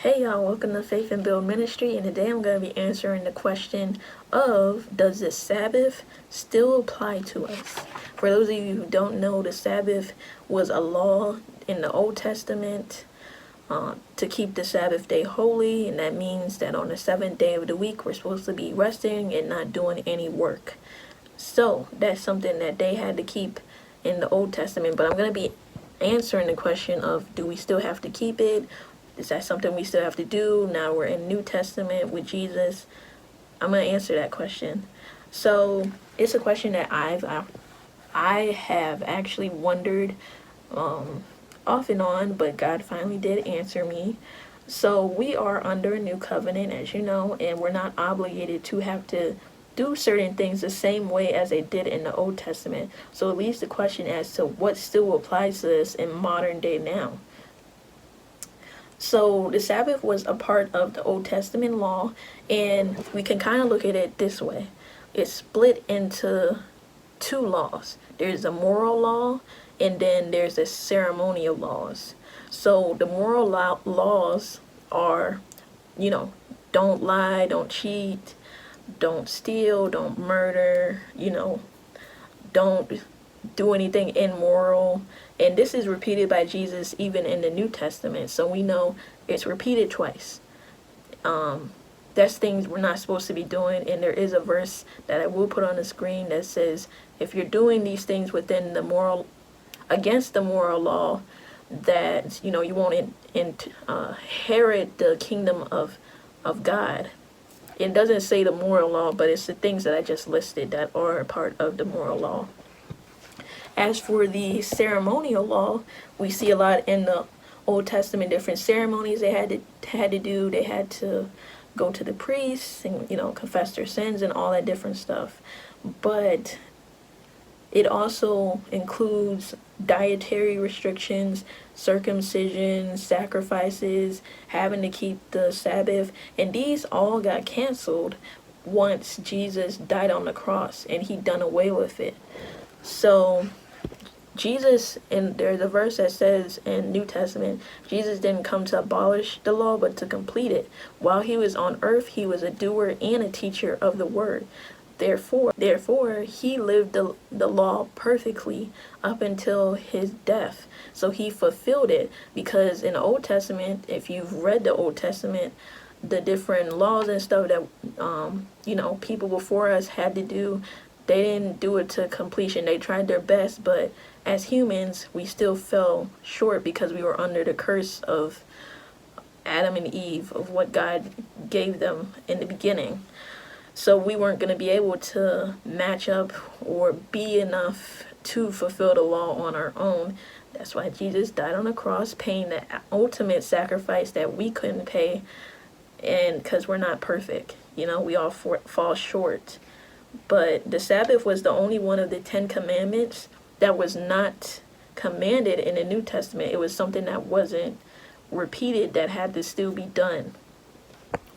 Hey y'all, welcome to Faith and Build Ministry, and today I'm going to be answering the question of, does the Sabbath still apply to us? For those of you who don't know, the Sabbath was a law in the Old Testament to keep the Sabbath day holy, and that means that on the seventh day of the week we're supposed to be resting and not doing any work. So that's something that they had to keep in the Old Testament, but I'm going to be answering the question of, do we still have to keep it? Is that something we still have to do? Now we're in New Testament with Jesus. I'm going to answer that question. So it's a question that I have actually wondered off and on, but God finally did answer me. So we are under a new covenant, as you know, and we're not obligated to have to do certain things the same way as they did in the Old Testament. So it leaves the question as to what still applies to us in modern day now. So the Sabbath was a part of the Old Testament law, and we can kind of look at it this way. It's split into two laws. There's the moral law, and then there's the ceremonial laws. So the moral laws are, don't lie, don't cheat, don't steal, don't murder, don't do anything immoral. And this is repeated by Jesus even in the New Testament. So we know it's repeated twice. That's things we're not supposed to be doing. And there is a verse that I will put on the screen that says, if you're doing these things within the moral, against the moral law, that, you won't inherit the kingdom of God. It doesn't say the moral law, but it's the things that I just listed that are a part of the moral law. As for the ceremonial law, we see a lot in the Old Testament, different ceremonies they had to do. They had to go to the priests and, confess their sins and all that different stuff. But it also includes dietary restrictions, circumcision, sacrifices, having to keep the Sabbath. And these all got canceled once Jesus died on the cross and he done away with it. So Jesus, and there's a verse that says in New Testament, Jesus didn't come to abolish the law, but to complete it. While he was on earth, he was a doer and a teacher of the word. Therefore, he lived the law perfectly up until his death. So he fulfilled it, because in the Old Testament, if you've read the Old Testament, the different laws and stuff that, people before us had to do, they didn't do it to completion. They tried their best, but as humans, we still fell short because we were under the curse of Adam and Eve, of what God gave them in the beginning. So we weren't going to be able to match up or be enough to fulfill the law on our own. That's why Jesus died on the cross, paying the ultimate sacrifice that we couldn't pay, and because we're not perfect. We all fall short. But the Sabbath was the only one of the 10 commandments that was not commanded in the New Testament. It was something that wasn't repeated, that had to still be done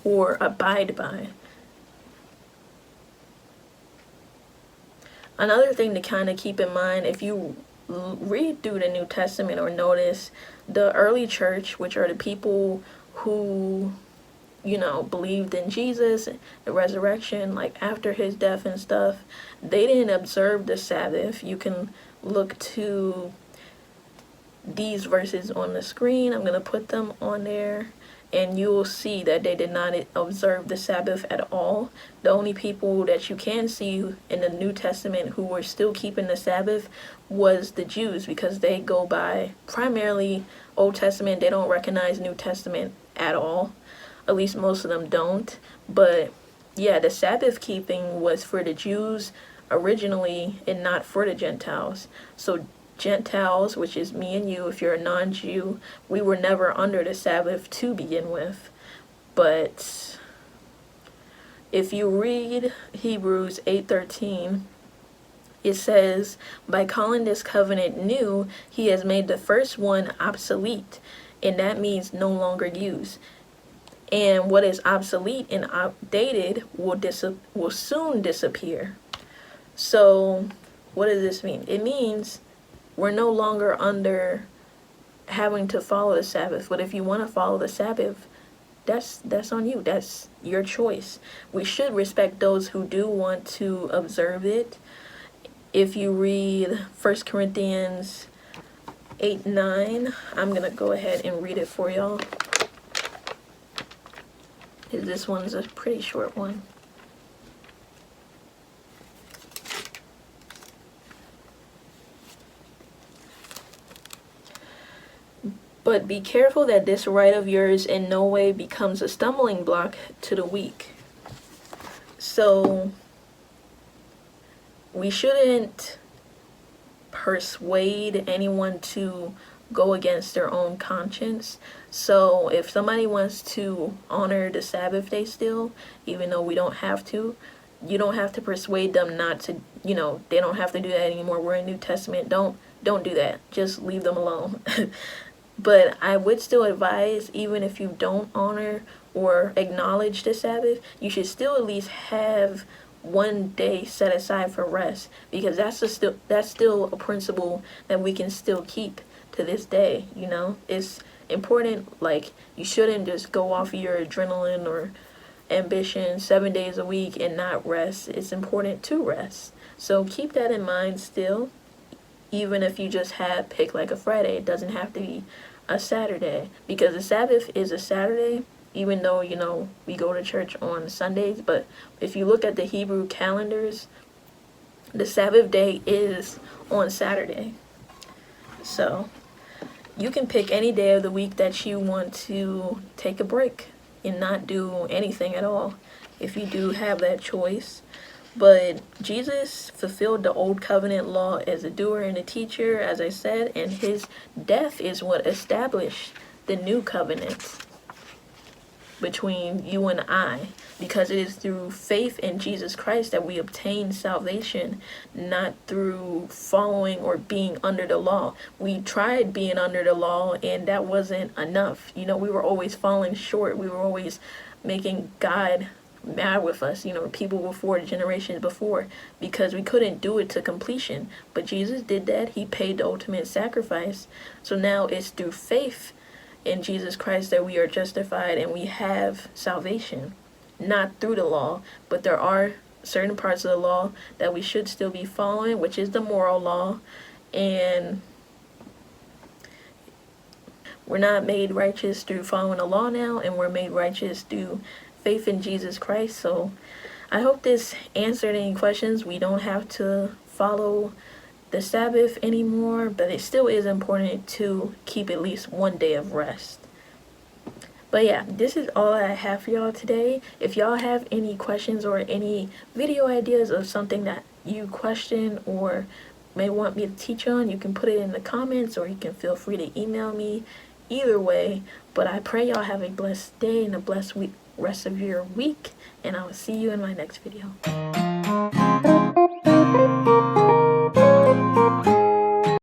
or abide by. Another thing to kind of keep in mind, if you read through the New Testament or notice, the early church, which are the people who believed in Jesus, the resurrection, like after his death and stuff, they didn't observe the Sabbath. You can look to these verses on the screen. I'm going to put them on there, and you will see that they did not observe the Sabbath at all. The only people that you can see in the New Testament who were still keeping the Sabbath was the Jews, because they go by primarily Old Testament. They don't recognize New Testament at all. At least most of them don't. But yeah, the Sabbath keeping was for the Jews originally and not for the Gentiles. So Gentiles, which is me and you, if you're a non-Jew, we were never under the Sabbath to begin with. But if you read Hebrews 8:13, it says, by calling this covenant new, he has made the first one obsolete, and that means no longer used. And what is obsolete and outdated will soon disappear. So what does this mean? It means we're no longer under having to follow the Sabbath. But if you want to follow the Sabbath, that's on you. That's your choice. We should respect those who do want to observe it. If you read 1 Corinthians 8:9, I'm gonna go ahead and read it for y'all. This one's a pretty short one. But be careful that this right of yours in no way becomes a stumbling block to the weak. So we shouldn't persuade anyone to go against their own conscience. So if somebody wants to honor the Sabbath day still, even though we don't have to, you don't have to persuade them not to, they don't have to do that anymore. We're in New Testament. Don't do that. Just leave them alone. But I would still advise, even if you don't honor or acknowledge the Sabbath, you should still at least have one day set aside for rest, because that's still a principle that we can still keep to this day. It's important. Like, you shouldn't just go off of your adrenaline or ambition 7 days a week and not rest. It's important to rest. So keep that in mind still. Even if you just pick like a Friday, it doesn't have to be a Saturday, because the Sabbath is a Saturday, even though, we go to church on Sundays. But if you look at the Hebrew calendars, the Sabbath day is on Saturday. So you can pick any day of the week that you want to take a break and not do anything at all, if you do have that choice. But Jesus fulfilled the old covenant law as a doer and a teacher, as I said, and his death is what established the new covenant between you and I, because it is through faith in Jesus Christ that we obtain salvation, not through following or being under the law. We tried being under the law, and that wasn't enough. We were always falling short. We were always making God mad with us, people before, generations before, because we couldn't do it to completion. But Jesus did that. He paid the ultimate sacrifice. So now it's through faith in Jesus Christ that we are justified and we have salvation, not through the law. But there are certain parts of the law that we should still be following, which is the moral law. And we're not made righteous through following the law now, and we're made righteous through faith in Jesus Christ. So I hope this answered any questions. We don't have to follow the Sabbath anymore, but it still is important to keep at least one day of rest. But yeah, this is all I have for y'all today. If y'all have any questions or any video ideas of something that you question or may want me to teach on, you can put it in the comments, or you can feel free to email me. Either way, but I pray y'all have a blessed day and a blessed rest of your week, and I will see you in my next video.